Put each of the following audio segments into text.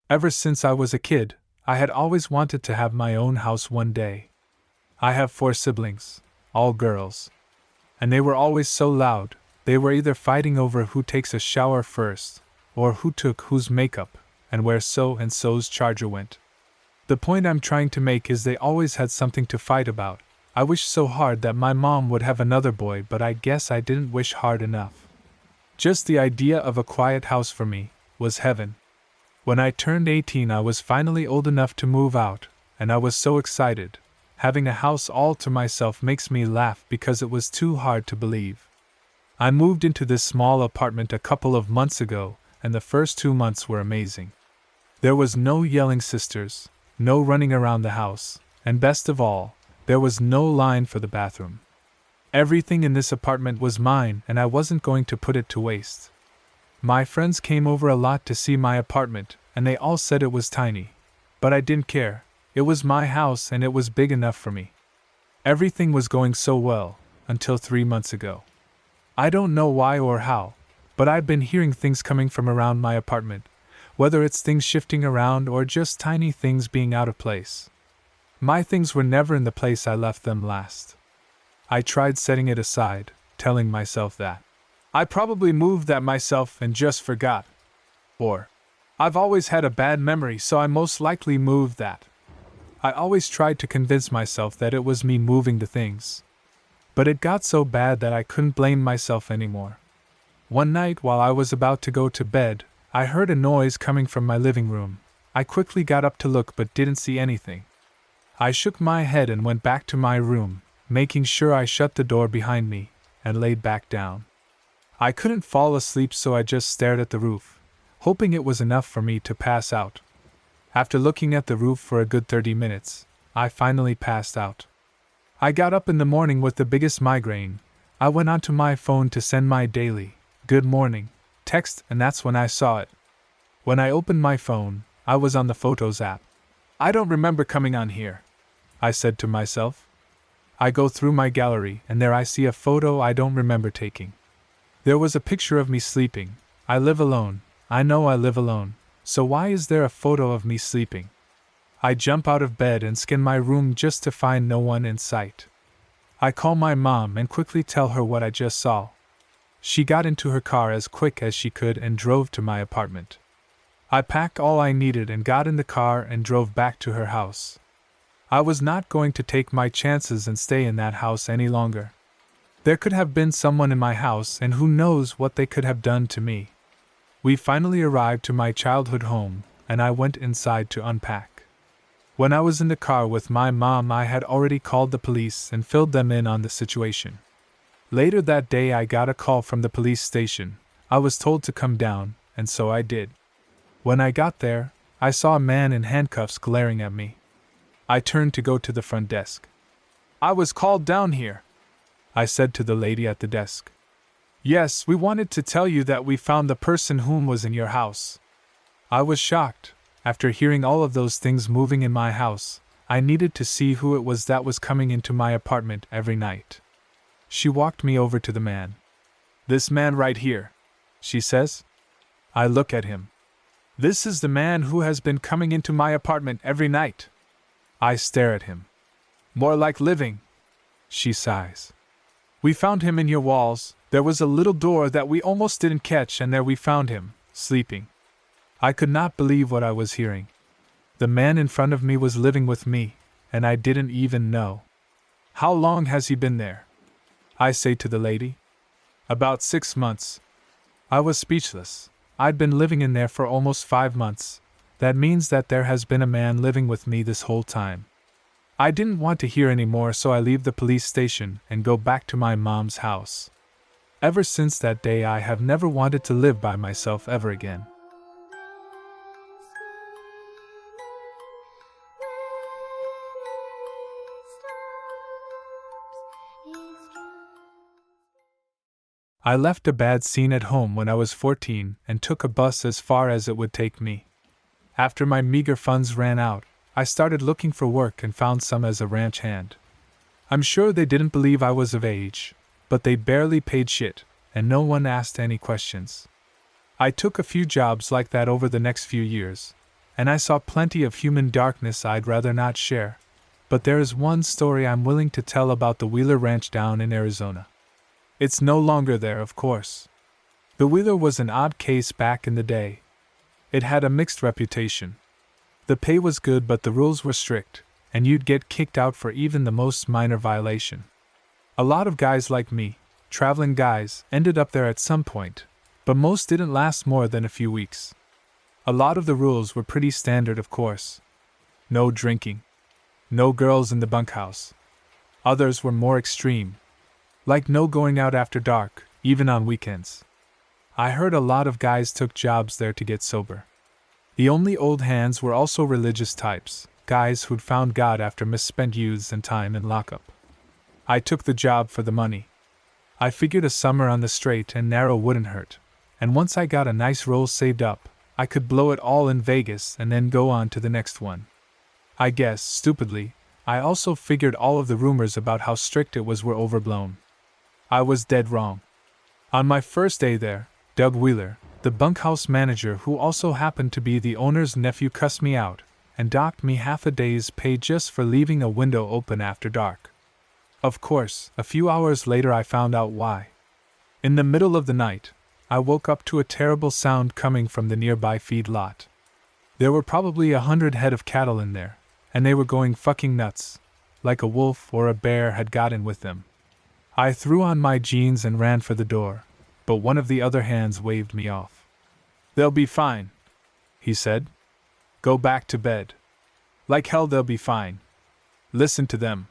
Ever since I was a kid, I had always wanted to have my own house one day. I have 4 siblings, all girls. And they were always so loud, they were either fighting over who takes a shower first, or who took whose makeup, and where so-and-so's charger went. The point I'm trying to make is they always had something to fight about. I wished so hard that my mom would have another boy, but I guess I didn't wish hard enough. Just the idea of a quiet house for me was heaven. When I turned 18, I was finally old enough to move out, and I was so excited. Having a house all to myself makes me laugh because it was too hard to believe. I moved into this small apartment a couple of months ago, and the first 2 months were amazing. There was no yelling sisters, no running around the house, and best of all, there was no line for the bathroom. Everything in this apartment was mine, and I wasn't going to put it to waste. My friends came over a lot to see my apartment, and they all said it was tiny. But I didn't care. It was my house and it was big enough for me. Everything was going so well, until 3 months ago. I don't know why or how, but I've been hearing things coming from around my apartment, whether it's things shifting around or just tiny things being out of place. My things were never in the place I left them last. I tried setting it aside, telling myself that I probably moved that myself and just forgot. Or, I've always had a bad memory, so I most likely moved that. I always tried to convince myself that it was me moving the things. But it got so bad that I couldn't blame myself anymore. One night while I was about to go to bed, I heard a noise coming from my living room. I quickly got up to look but didn't see anything. I shook my head and went back to my room, making sure I shut the door behind me, and laid back down. I couldn't fall asleep, so I just stared at the roof, hoping it was enough for me to pass out. After looking at the roof for a good 30 minutes, I finally passed out. I got up in the morning with the biggest migraine. I went onto my phone to send my daily "good morning" text, and that's when I saw it. When I opened my phone, I was on the Photos app. I don't remember coming on here, I said to myself. I go through my gallery, and there I see a photo I don't remember taking. There was a picture of me sleeping. I live alone. I know I live alone. So why is there a photo of me sleeping? I jump out of bed and scan my room just to find no one in sight. I call my mom and quickly tell her what I just saw. She got into her car as quick as she could and drove to my apartment. I packed all I needed and got in the car and drove back to her house. I was not going to take my chances and stay in that house any longer. There could have been someone in my house, and who knows what they could have done to me. We finally arrived to my childhood home, and I went inside to unpack. When I was in the car with my mom, I had already called the police and filled them in on the situation. Later that day, I got a call from the police station. I was told to come down, and so I did. When I got there, I saw a man in handcuffs glaring at me. I turned to go to the front desk. "I was called down here," I said to the lady at the desk. "Yes, we wanted to tell you that we found the person whom was in your house." I was shocked. After hearing all of those things moving in my house, I needed to see who it was that was coming into my apartment every night. She walked me over to the man. "This man right here," she says. I look at him. "This is the man who has been coming into my apartment every night." I stare at him. "More like living," she sighs. "We found him in your walls. There was a little door that we almost didn't catch, and there we found him, sleeping." I could not believe what I was hearing. The man in front of me was living with me, and I didn't even know. "How long has he been there?" I say to the lady. "About 6 months." I was speechless. I'd been living in there for almost 5 months. That means that there has been a man living with me this whole time. I didn't want to hear any more, so I leave the police station and go back to my mom's house. Ever since that day, I have never wanted to live by myself ever again. I left a bad scene at home when I was 14 and took a bus as far as it would take me. After my meager funds ran out, I started looking for work and found some as a ranch hand. I'm sure they didn't believe I was of age, but they barely paid shit, and no one asked any questions. I took a few jobs like that over the next few years. and I saw plenty of human darkness I'd rather not share, but there is one story I'm willing to tell about the Wheeler Ranch down in Arizona. It's no longer there, of course. The Wheeler was an odd case back in the day. It had a mixed reputation. The pay was good, but the rules were strict, and you'd get kicked out for even the most minor violation. A lot of guys like me, traveling guys, ended up there at some point, but most didn't last more than a few weeks. A lot of the rules were pretty standard, of course. No drinking. No girls in the bunkhouse. Others were more extreme. Like no going out after dark, even on weekends. I heard a lot of guys took jobs there to get sober. The only old hands were also religious types, guys who'd found God after misspent youths and time in lockup. I took the job for the money. I figured a summer on the straight and narrow wouldn't hurt, and once I got a nice roll saved up, I could blow it all in Vegas and then go on to the next one. I guess, stupidly, I also figured all of the rumors about how strict it was were overblown. I was dead wrong. On my first day there, Doug Wheeler, the bunkhouse manager who also happened to be the owner's nephew, cussed me out and docked me half a day's pay just for leaving a window open after dark. Of course, a few hours later I found out why. In the middle of the night, I woke up to a terrible sound coming from the nearby feed lot. There were probably 100 head of cattle in there, and they were going fucking nuts, like a wolf or a bear had gotten with them. I threw on my jeans and ran for the door, but one of the other hands waved me off. "They'll be fine," he said. "Go back to bed. Like hell they'll be fine. Listen to them.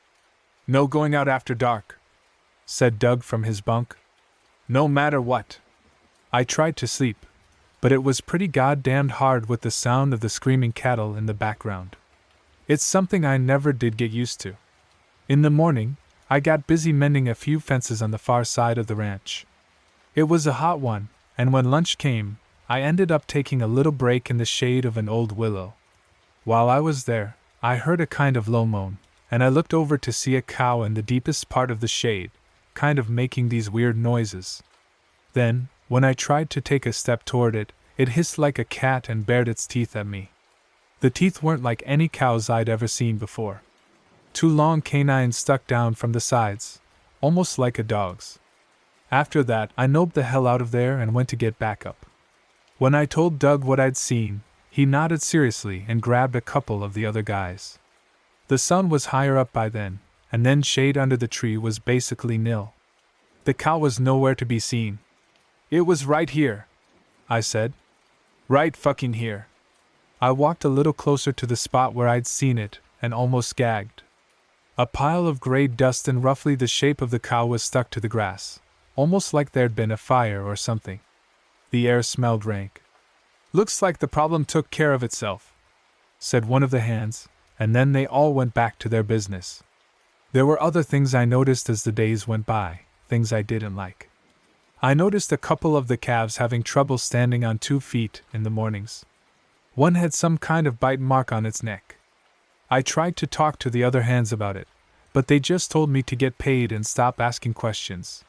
No going out after dark," said Doug from his bunk. "No matter what." I tried to sleep, but it was pretty goddamned hard with the sound of the screaming cattle in the background. It's something I never did get used to. In the morning, I got busy mending a few fences on the far side of the ranch. It was a hot one, and when lunch came, I ended up taking a little break in the shade of an old willow. While I was there, I heard a kind of low moan, and I looked over to see a cow in the deepest part of the shade, kind of making these weird noises. Then, when I tried to take a step toward it, it hissed like a cat and bared its teeth at me. The teeth weren't like any cows I'd ever seen before. Two long canines stuck down from the sides, almost like a dog's. After that, I noped the hell out of there and went to get back up. When I told Doug what I'd seen, he nodded seriously and grabbed a couple of the other guys. The sun was higher up by then, and then shade under the tree was basically nil. The cow was nowhere to be seen. "It was right here," I said. "Right fucking here." I walked a little closer to the spot where I'd seen it, and almost gagged. A pile of gray dust in roughly the shape of the cow was stuck to the grass, almost like there'd been a fire or something. The air smelled rank. "Looks like the problem took care of itself," said one of the hands, and then they all went back to their business. There were other things I noticed as the days went by, things I didn't like. I noticed a couple of the calves having trouble standing on 2 feet in the mornings. One had some kind of bite mark on its neck. I tried to talk to the other hands about it, but they just told me to get paid and stop asking questions.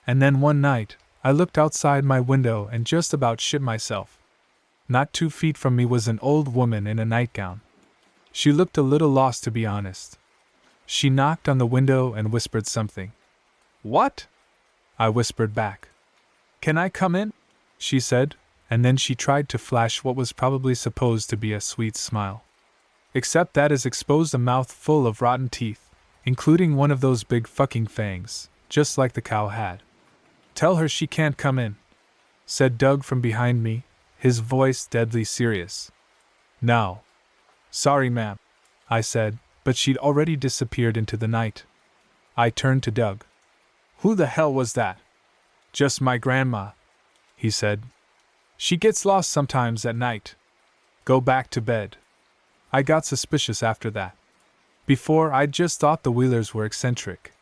And then one night, I looked outside my window and just about shit myself. Not 2 feet from me was an old woman in a nightgown. She looked a little lost, to be honest. She knocked on the window and whispered something. "What?" I whispered back. "Can I come in?" she said, and then she tried to flash what was probably supposed to be a sweet smile. Except that it exposed a mouth full of rotten teeth, including one of those big fucking fangs, just like the cow had. "Tell her she can't come in," said Doug from behind me, his voice deadly serious. "Now." "Sorry, ma'am," I said, but she'd already disappeared into the night. I turned to Doug. "Who the hell was that?" "Just my grandma," he said. "She gets lost sometimes at night. Go back to bed." I got suspicious after that. Before, I'd just thought the Wheelers were eccentric.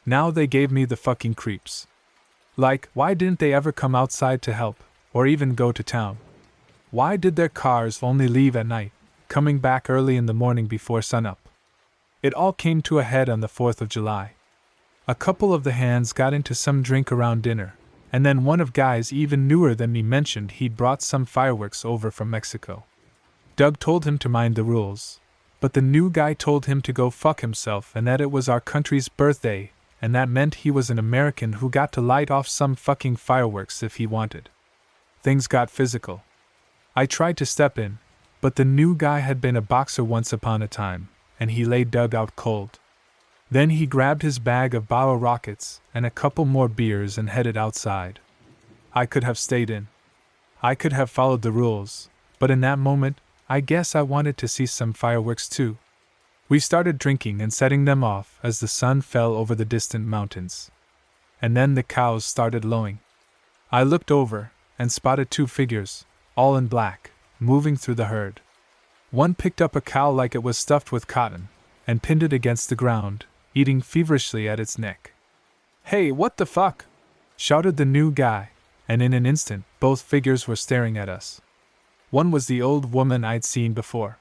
Now they gave me the fucking creeps. Like, why didn't they ever come outside to help, or even go to town? Why did their cars only leave at night, coming back early in the morning before sunup? It all came to a head on the 4th of July. A couple of the hands got into some drink around dinner, and then one of guys even newer than me mentioned he'd brought some fireworks over from Mexico. Doug told him to mind the rules, but the new guy told him to go fuck himself and that it was our country's birthday, and that meant he was an American who got to light off some fucking fireworks if he wanted. Things got physical. I tried to step in, but the new guy had been a boxer once upon a time, and he laid Doug out cold. Then he grabbed his bag of bottle rockets and a couple more beers and headed outside. I could have stayed in. I could have followed the rules, but in that moment, I guess I wanted to see some fireworks too. We started drinking and setting them off as the sun fell over the distant mountains. And then the cows started lowing. I looked over and spotted two figures, all in black, moving through the herd. One picked up a cow like it was stuffed with cotton and pinned it against the ground, eating feverishly at its neck. "Hey, what the fuck?" shouted the new guy, and in an instant both figures were staring at us. One was the old woman I'd seen before.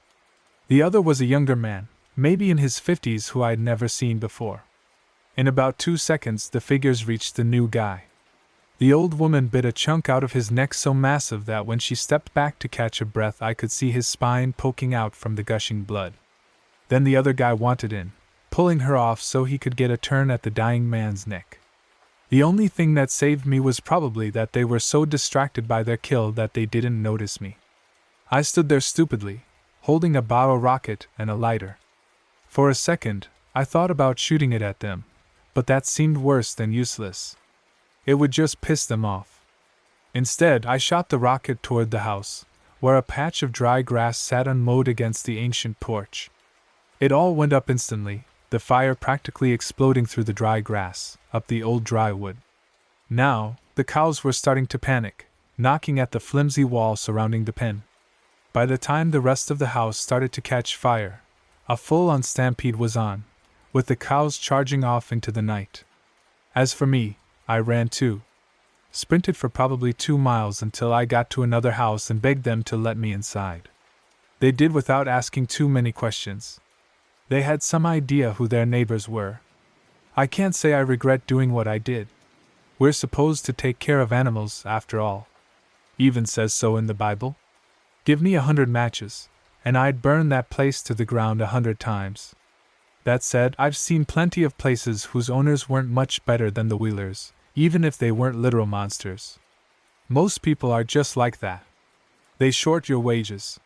The other was a younger man, maybe in his 50s, who I'd never seen before. In about 2 seconds the figures reached the new guy. The old woman bit a chunk out of his neck so massive that when she stepped back to catch a breath I could see his spine poking out from the gushing blood. Then the other guy wanted in, pulling her off so he could get a turn at the dying man's neck. The only thing that saved me was probably that they were so distracted by their kill that they didn't notice me. I stood there stupidly, holding a bottle rocket and a lighter. For a second, I thought about shooting it at them, but that seemed worse than useless. It would just piss them off. Instead, I shot the rocket toward the house, where a patch of dry grass sat unmowed against the ancient porch. It all went up instantly, the fire practically exploding through the dry grass, up the old dry wood. Now, the cows were starting to panic, knocking at the flimsy wall surrounding the pen. By the time the rest of the house started to catch fire, a full-on stampede was on, with the cows charging off into the night. As for me, I ran too. Sprinted for probably 2 miles until I got to another house and begged them to let me inside. They did without asking too many questions. They had some idea who their neighbors were. I can't say I regret doing what I did. We're supposed to take care of animals, after all. Even says so in the Bible. Give me 100 matches, and I'd burn that place to the ground 100 times. That said, I've seen plenty of places whose owners weren't much better than the Wheelers, even if they weren't literal monsters. Most people are just like that. They short your wages.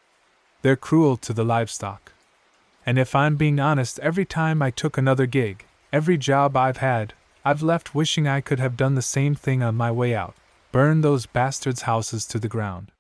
They're cruel to the livestock. And if I'm being honest, every time I took another gig, every job I've had, I've left wishing I could have done the same thing on my way out, burn those bastards' houses to the ground.